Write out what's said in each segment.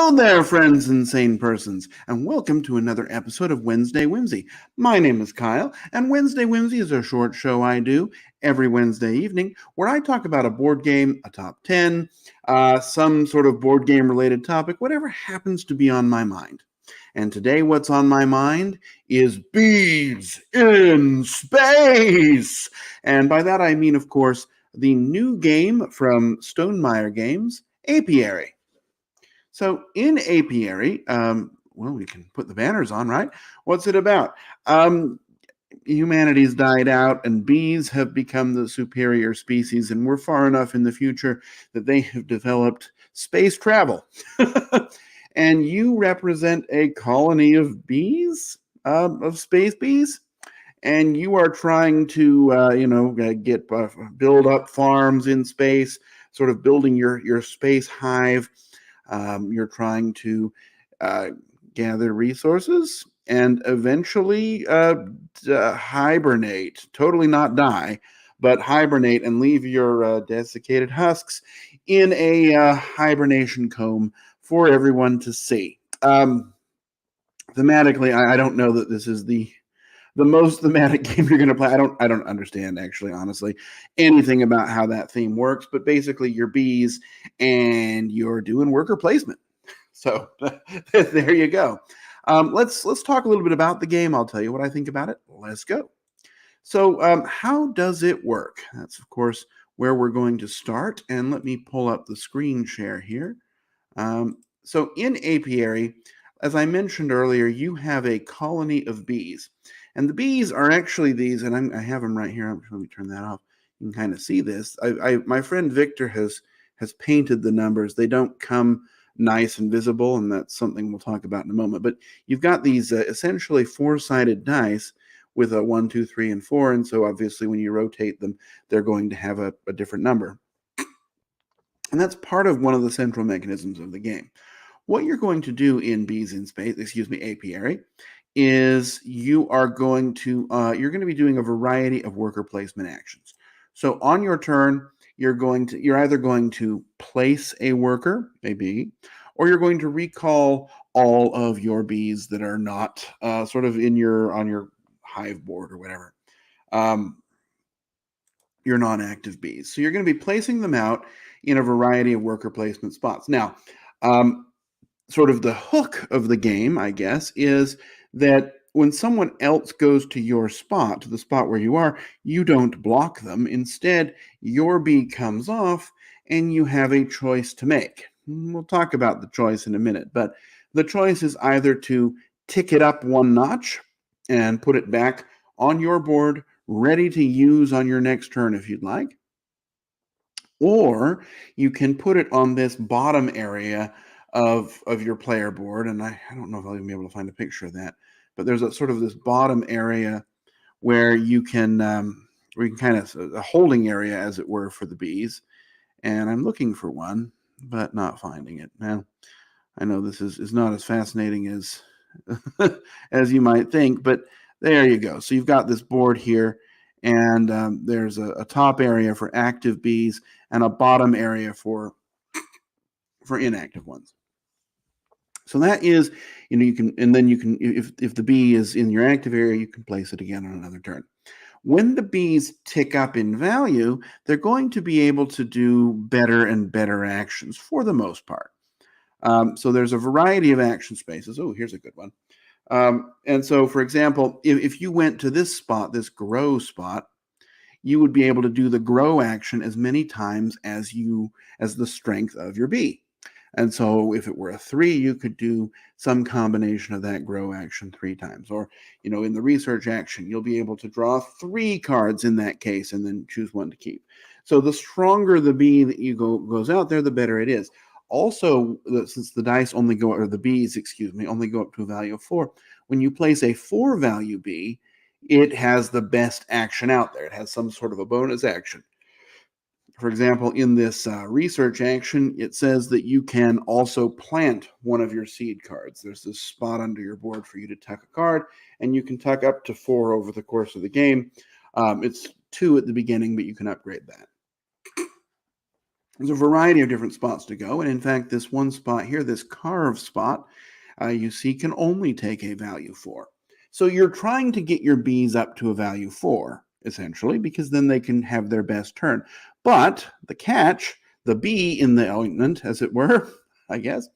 Hello there, friends and sane persons, and welcome to another episode of Wednesday Whimsy. My name is Kyle, and Wednesday Whimsy is a short show I do every Wednesday evening where I talk about a board game, a top 10, some sort of board game related topic, whatever happens to be on my mind. And today, what's on my mind is bees in space. And by that, I mean, of course, the new game from Stonemaier Games, Apiary. So in Apiary, well, we can put the banners on, right? What's it about? Humanity's died out, and bees have become the superior species, and we're far enough in the future that they have developed space travel. And you represent a colony of bees, of space bees, and you are trying to, build up farms in space, sort of building your space hive. You're trying to gather resources and eventually hibernate, totally not die, but hibernate and leave your desiccated husks in a hibernation comb for everyone to see. Thematically, I don't know that this is the most thematic game you're going to play. I don't understand, actually, honestly, anything about how that theme works. But basically, you're bees and you're doing worker placement. So there you go. Let's talk a little bit about the game. I'll tell you what I think about it. Let's go. So how does it work? That's, of course, where we're going to start. And let me pull up the screen share here. So in Apiary, as I mentioned earlier, you have a colony of bees. And the bees are actually these, and I have them right here. Let me turn that off. You can kind of see this. My friend Victor has painted the numbers. They don't come nice and visible, and that's something we'll talk about in a moment. But you've got these essentially four-sided dice with a 1, 2, 3, and 4. And so obviously when you rotate them, they're going to have a different number. And that's part of one of the central mechanisms of the game. What you're going to do in Bees in Space, Apiary, is you are going to be doing a variety of worker placement actions. So on your turn, you're either going to place a worker, a bee, or you're going to recall all of your bees that are not sort of on your hive board or whatever. Your non-active bees. So you're going to be placing them out in a variety of worker placement spots. Now, sort of the hook of the game, I guess, is that when someone else goes to your spot, to the spot where you are, you don't block them. Instead, your bee comes off and you have a choice to make. We'll talk about the choice in a minute, but the choice is either to tick it up one notch and put it back on your board, ready to use on your next turn if you'd like, or you can put it on this bottom area of your player board, and I don't know if I'll even be able to find a picture of that, but there's a sort of this bottom area where you can kind of a holding area, as it were, for the bees. And I'm looking for one, but not finding it. Now, I know this is not as fascinating as as you might think, but there you go. So you've got this board here, and there's a top area for active bees and a bottom area for inactive ones. So that is, you can, and then you can, if the bee is in your active area, you can place it again on another turn. When the bees tick up in value, they're going to be able to do better and better actions for the most part. So there's a variety of action spaces. Oh, here's a good one. And so, for example, if you went to this spot, this grow spot, you would be able to do the grow action as many times as the strength of your bee. And so if it were a 3, you could do some combination of that grow action 3 times. Or, in the research action, you'll be able to draw 3 cards in that case and then choose one to keep. So the stronger the bee that you goes out there, the better it is. Also, since the bees, only go up to a value of 4, when you place a 4 value bee, it has the best action out there. It has some sort of a bonus action. For example, in this research action, it says that you can also plant one of your seed cards. There's this spot under your board for you to tuck a card, and you can tuck up to 4 over the course of the game. It's 2 at the beginning, but you can upgrade that. There's a variety of different spots to go, and in fact, this one spot here, this carve spot, you see can only take a value 4. So you're trying to get your bees up to a value 4, essentially, because then they can have their best turn. But the catch, the bee in the ointment, as it were, I guess,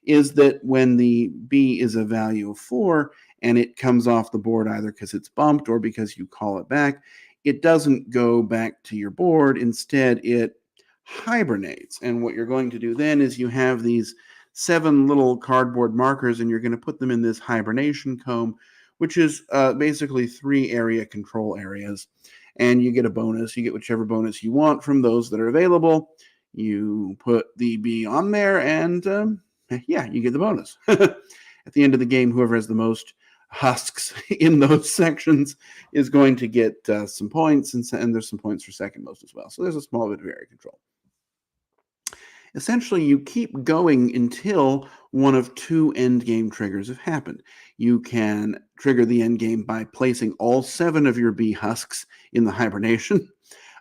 is that when the bee is a value of 4 and it comes off the board either because it's bumped or because you call it back, it doesn't go back to your board. Instead, it hibernates. And what you're going to do then is you have these 7 little cardboard markers, and you're going to put them in this hibernation comb, which is basically 3 area control areas. And you get a bonus. You get whichever bonus you want from those that are available. You put the bee on there, and yeah, you get the bonus. At the end of the game, whoever has the most husks in those sections is going to get some points, and there's some points for second most as well. So there's a small bit of area control. Essentially, you keep going until one of 2 end game triggers have happened. You can trigger the end game by placing all 7 of your bee husks in the hibernation,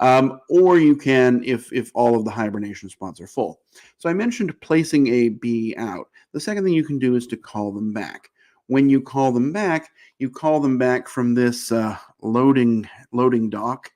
or you can if all of the hibernation spots are full. So I mentioned placing a bee out. The second thing you can do is to call them back. When you call them back from this loading dock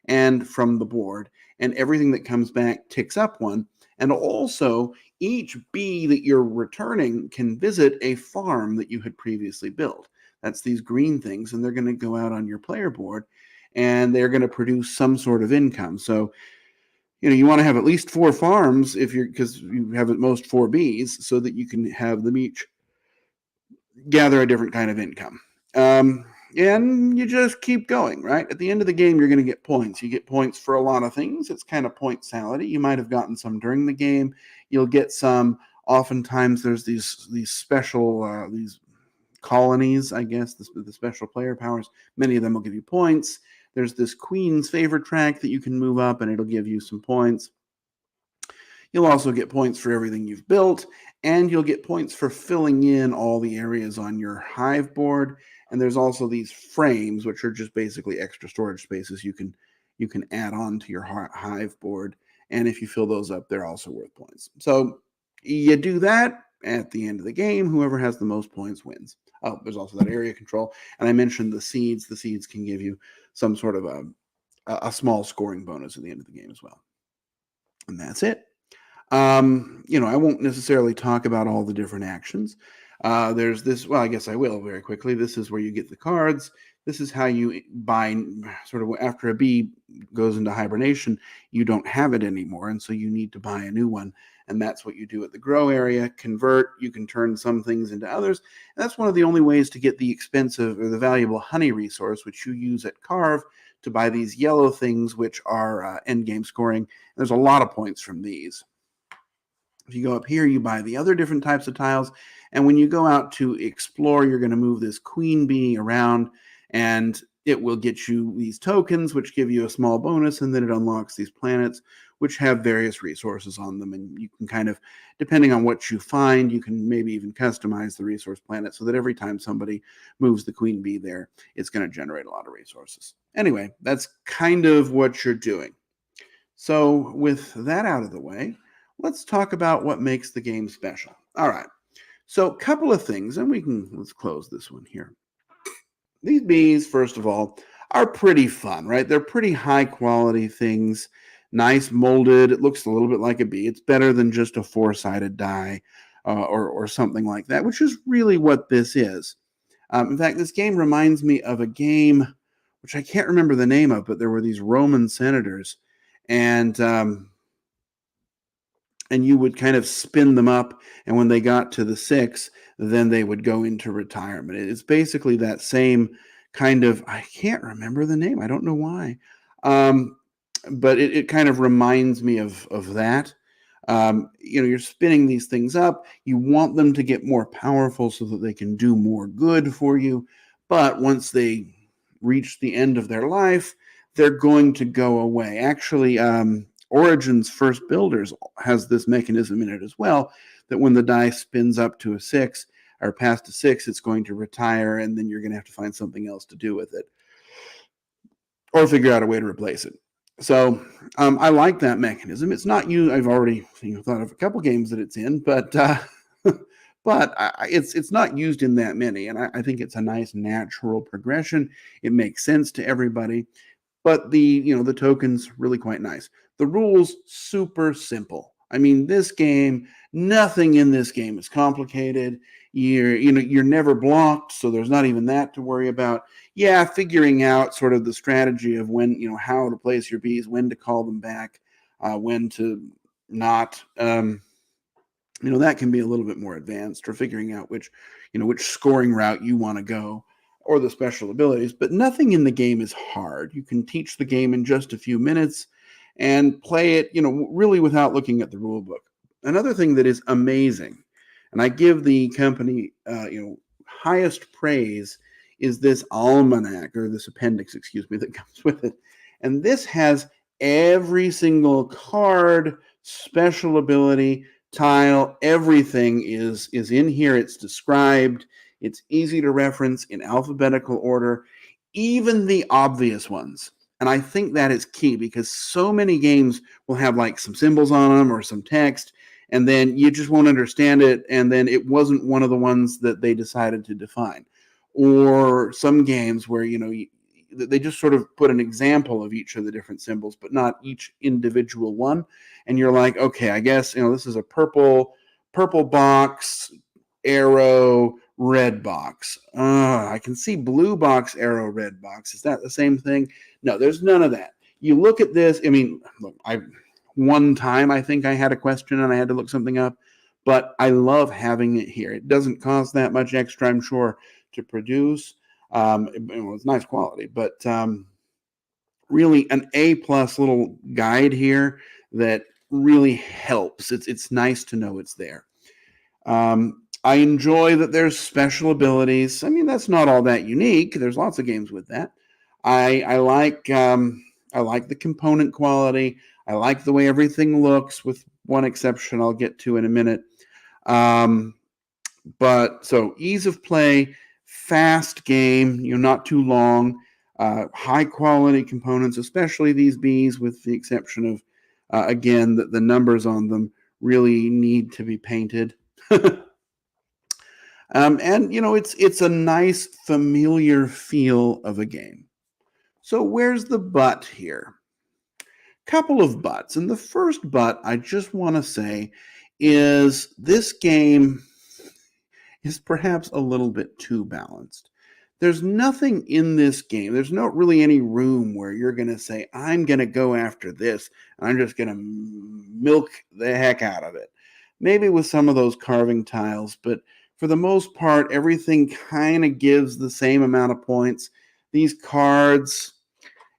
and from the board, and everything that comes back ticks up 1. And also, each bee that you're returning can visit a farm that you had previously built. That's these green things, and they're going to go out on your player board, and they're going to produce some sort of income. So, you want to have at least 4 farms because you have at most 4 bees, so that you can have them each gather a different kind of income. And you just keep going, right? At the end of the game, you're going to get points. You get points for a lot of things. It's kind of point salad. You might have gotten some during the game. You'll get some. Oftentimes, there's these special these colonies, I guess, the special player powers. Many of them will give you points. There's this Queen's Favor track that you can move up, and it'll give you some points. You'll also get points for everything you've built, and you'll get points for filling in all the areas on your hive board. And there's also these frames, which are just basically extra storage spaces you can add on to your hive board. And if you fill those up, they're also worth points. So you do that. At the end of the game, whoever has the most points wins. Oh, there's also that area control. And I mentioned the seeds. The seeds can give you some sort of a small scoring bonus at the end of the game as well. And that's it. I won't necessarily talk about all the different actions. There's this, well, I guess I will very quickly. This is where you get the cards. This is how you buy, sort of after a bee goes into hibernation, you don't have it anymore. And so you need to buy a new one. And that's what you do at the grow area. Convert, you can turn some things into others. And that's one of the only ways to get the expensive or the valuable honey resource, which you use at Carve to buy these yellow things, which are end game scoring. There's a lot of points from these. If you go up here, you buy the other different types of tiles. And when you go out to explore, you're going to move this queen bee around, and it will get you these tokens, which give you a small bonus. And then it unlocks these planets, which have various resources on them. And you can kind of, depending on what you find, you can maybe even customize the resource planet so that every time somebody moves the queen bee there, it's going to generate a lot of resources. Anyway, that's kind of what you're doing. So with that out of the way, let's talk about what makes the game special. All right. So a couple of things, and let's close this one here. These bees, first of all, are pretty fun, right? They're pretty high quality things, nice molded. It looks a little bit like a bee. It's better than just a 4-sided die or something like that, which is really what this is. In fact, this game reminds me of a game, which I can't remember the name of, but there were these Roman senators, and you would kind of spin them up, and when they got to the 6, then they would go into retirement. It's basically that same kind of, I can't remember the name. I don't know why. But it kind of reminds me of that. You're spinning these things up. You want them to get more powerful so that they can do more good for you. But once they reach the end of their life, they're going to go away. Actually, Origin's First Builders has this mechanism in it as well, that when the die spins up to a 6 or past a 6, it's going to retire, and then you're going to have to find something else to do with it or figure out a way to replace it. So I like that mechanism. It's not you. I've already thought of a couple games that it's in, but it's not used in that many, and I think it's a nice natural progression. It makes sense to everybody, but the tokens really quite nice. The rules super simple. I mean, this game, nothing in this game is complicated. You're never blocked, so there's not even that to worry about. Yeah, figuring out sort of the strategy of when, how to place your bees, when to call them back, when to not. That can be a little bit more advanced, or figuring out which scoring route you want to go, or the special abilities. But nothing in the game is hard. You can teach the game in just a few minutes and play it, really without looking at the rule book. Another thing that is amazing, and I give the company, highest praise, is this almanac, or this appendix, excuse me, that comes with it. And this has every single card, special ability, tile, everything is in here. It's described. It's easy to reference in alphabetical order, even the obvious ones. And I think that is key, because so many games will have like some symbols on them or some text, and then you just won't understand it, and then it wasn't one of the ones that they decided to define. Or some games where they just sort of put an example of each of the different symbols, but not each individual one. And you're like, okay, I guess this is a purple box, arrow, red box. I can see blue box, arrow, red box. Is that the same thing? No, there's none of that. You look at this. I mean, look, one time I think I had a question and I had to look something up, but I love having it here. It doesn't cost that much extra, I'm sure, to produce. It's nice quality, but really an A+ little guide here that really helps. It's nice to know it's there. I enjoy that there's special abilities. I mean, that's not all that unique. There's lots of games with that. I like the component quality. I like the way everything looks, with one exception I'll get to in a minute. But so ease of play, fast game, not too long, high quality components, especially these bees, with the exception of, again, the numbers on them really need to be painted. And it's a nice familiar feel of a game. So where's the but here? Couple of buts. And the first but I just want to say is this game is perhaps a little bit too balanced. There's nothing in this game. There's not really any room where you're going to say, I'm going to go after this, and I'm just going to milk the heck out of it. Maybe with some of those carving tiles, but for the most part, everything kind of gives the same amount of points. These cards,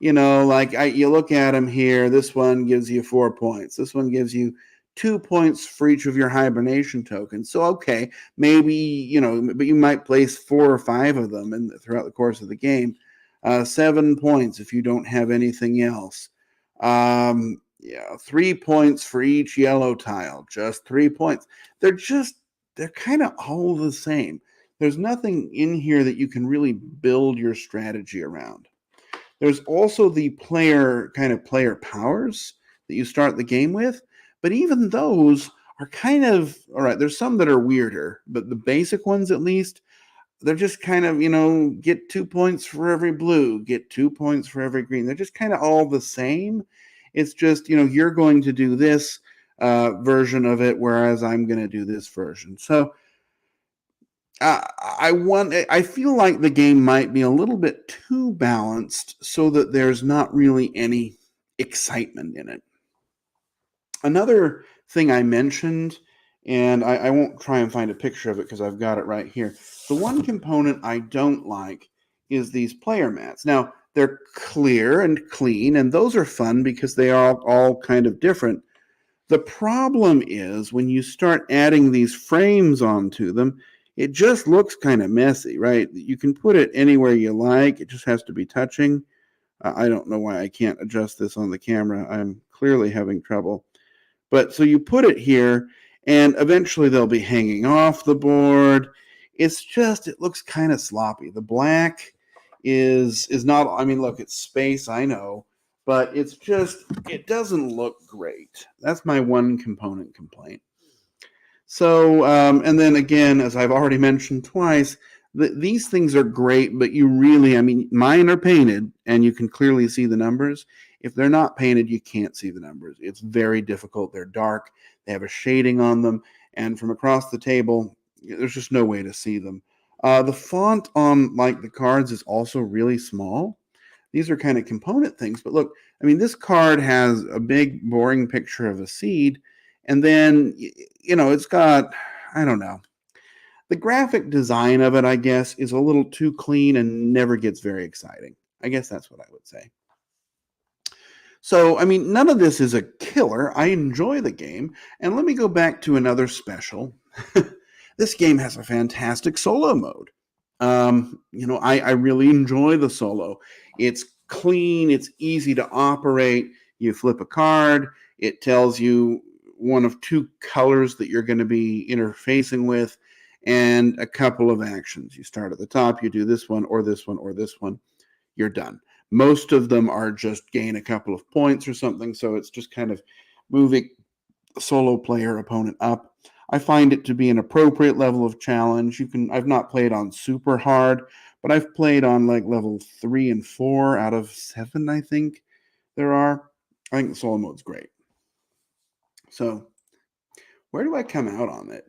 you look at them here. This one gives you 4 points. This one gives you 2 points for each of your hibernation tokens. So, okay, maybe, but you might place 4 or 5 of them throughout the course of the game. 7 points if you don't have anything else. 3 points for each yellow tile, just 3 points. They're kind of all the same. There's nothing in here that you can really build your strategy around. There's also the player powers that you start the game with, but even those are kind of, all right, there's some that are weirder, but the basic ones, at least, they're just kind of, get 2 points for every blue, get 2 points for every green. They're just kind of all the same. It's just, you're going to do this version of it, whereas I'm going to do this version. So I feel like the game might be a little bit too balanced, so that there's not really any excitement in it. Another thing I mentioned, and I won't try and find a picture of it because I've got it right here. The one component I don't like is these player mats. Now, they're clear and clean, and those are fun because they are all kind of different. The problem is when you start adding these frames onto them, it just looks kind of messy, right? You can put it anywhere you like. It just has to be touching. I don't know why I can't adjust this on the camera. I'm clearly having trouble. But so you put it here, and eventually they'll be hanging off the board. It looks kind of sloppy. The black is not, I mean, look, it's space, I know, but it doesn't look great. That's my one component complaint. So, and then again, as I've already mentioned twice, these things are great, but you really, I mean, mine are painted and you can clearly see the numbers. If they're not painted, you can't see the numbers. It's very difficult. They're dark, they have a shading on them, and from across the table, there's just no way to see them. The font on like the cards is also really small. These are kind of component things, but look, I mean, this card has a big, boring picture of a seed, and then, it's got, I don't know, the graphic design of it, I guess, is a little too clean and never gets very exciting. I guess that's what I would say. So, I mean, none of this is a killer. I enjoy the game. And let me go back to another special. This game has a fantastic solo mode. I really enjoy the solo. It's clean, it's easy to operate. You flip a card, it tells you one of two colors that you're going to be interfacing with, and a couple of actions. You start at the top, you do this one, or this one, or this one, you're done. Most of them are just gain a couple of points or something, so it's just kind of moving the solo player opponent up. I find it to be an appropriate level of challenge. I've not played on super hard, but I've played on like level 3 and 4 out of 7, I think there are. I think the solo mode's great. So, where do I come out on it?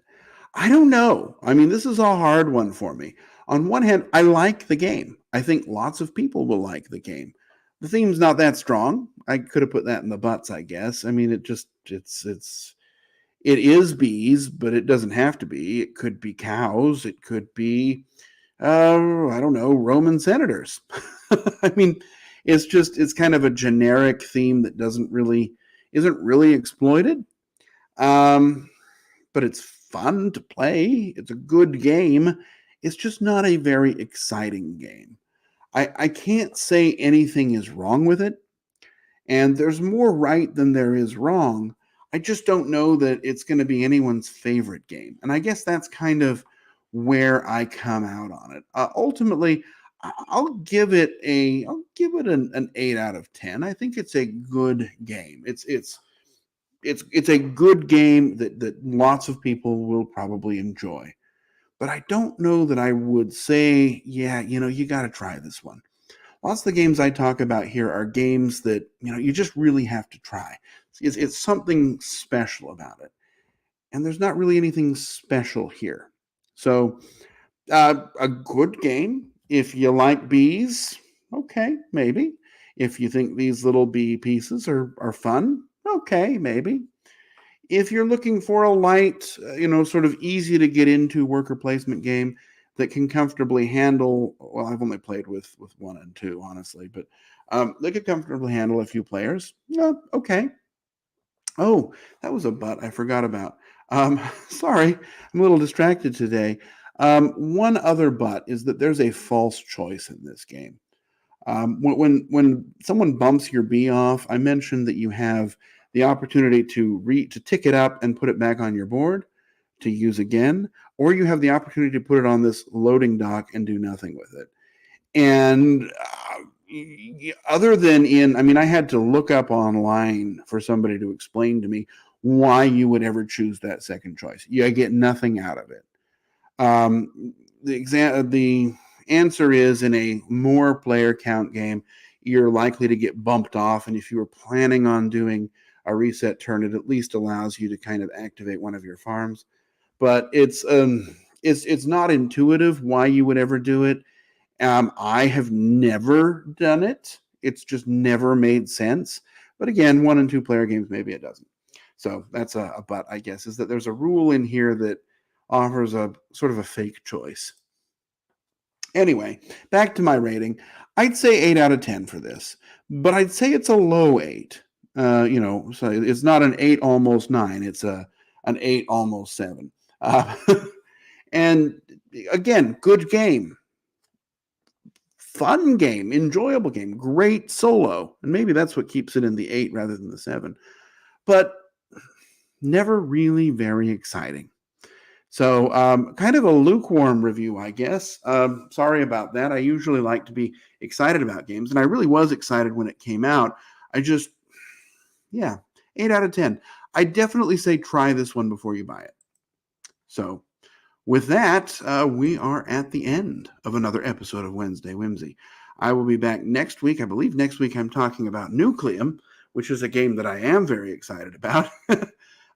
I don't know. I mean, this is a hard one for me. On one hand, I like the game. I think lots of people will like the game. The theme's not that strong. I could have put that in the butts, I guess. I mean, it is bees, but it doesn't have to be. It could be cows. It could be, I don't know, Roman senators. I mean, it's kind of a generic theme that isn't really exploited. But it's fun to play. It's a good game. It's just not a very exciting game. I can't say anything is wrong with it, and there's more right than there is wrong. I just don't know that it's going to be anyone's favorite game. And I guess that's kind of where I come out on it. Ultimately, I'll give it an 8 out of 10. I think it's a good game. It's a good game that lots of people will probably enjoy. But I don't know that I would say, yeah, you got to try this one. Lots of the games I talk about here are games that, you just really have to try. It's something special about it. And there's not really anything special here. So, a good game. If you like bees, okay, maybe. If you think these little bee pieces are fun, okay, maybe. If you're looking for a light, sort of easy to get into worker placement game that can comfortably handle, well, I've only played with 1 and 2, honestly, but they could comfortably handle a few players. Okay. Oh, that was a but I forgot about. Sorry, I'm a little distracted today. One other but is that there's a false choice in this game. When someone bumps your bee off, I mentioned that you have the opportunity to tick it up and put it back on your board to use again, or you have the opportunity to put it on this loading dock and do nothing with it. And other than I had to look up online for somebody to explain to me why you would ever choose that second choice. You get nothing out of it. The answer is, in a more player count game, you're likely to get bumped off, and if you were planning on doing a reset turn, it at least allows you to kind of activate one of your farms. But it's not intuitive why you would ever do it. I have never done it. It's just never made sense. But again, 1 and 2 player games, maybe it doesn't. So that's a but, I guess, is that there's a rule in here that offers a sort of a fake choice. Anyway, back to my rating. I'd say 8 out of 10 for this, but I'd say it's a low 8. So it's not an 8 almost 9. It's an 8 almost 7. And again, good game. Fun game, enjoyable game, great solo. And maybe that's what keeps it in the 8 rather than the 7. But never really very exciting. So kind of a lukewarm review, I guess. Sorry about that. I usually like to be excited about games, and I really was excited when it came out. Yeah, 8 out of 10. I definitely say try this one before you buy it. So with that, we are at the end of another episode of Wednesday Whimsy. I will be back next week. I believe next week I'm talking about Nucleum, which is a game that I am very excited about.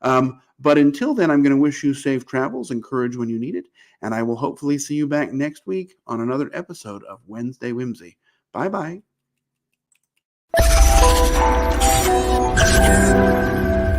But until then, I'm going to wish you safe travels and courage when you need it. And I will hopefully see you back next week on another episode of Wednesday Whimsy. Bye-bye.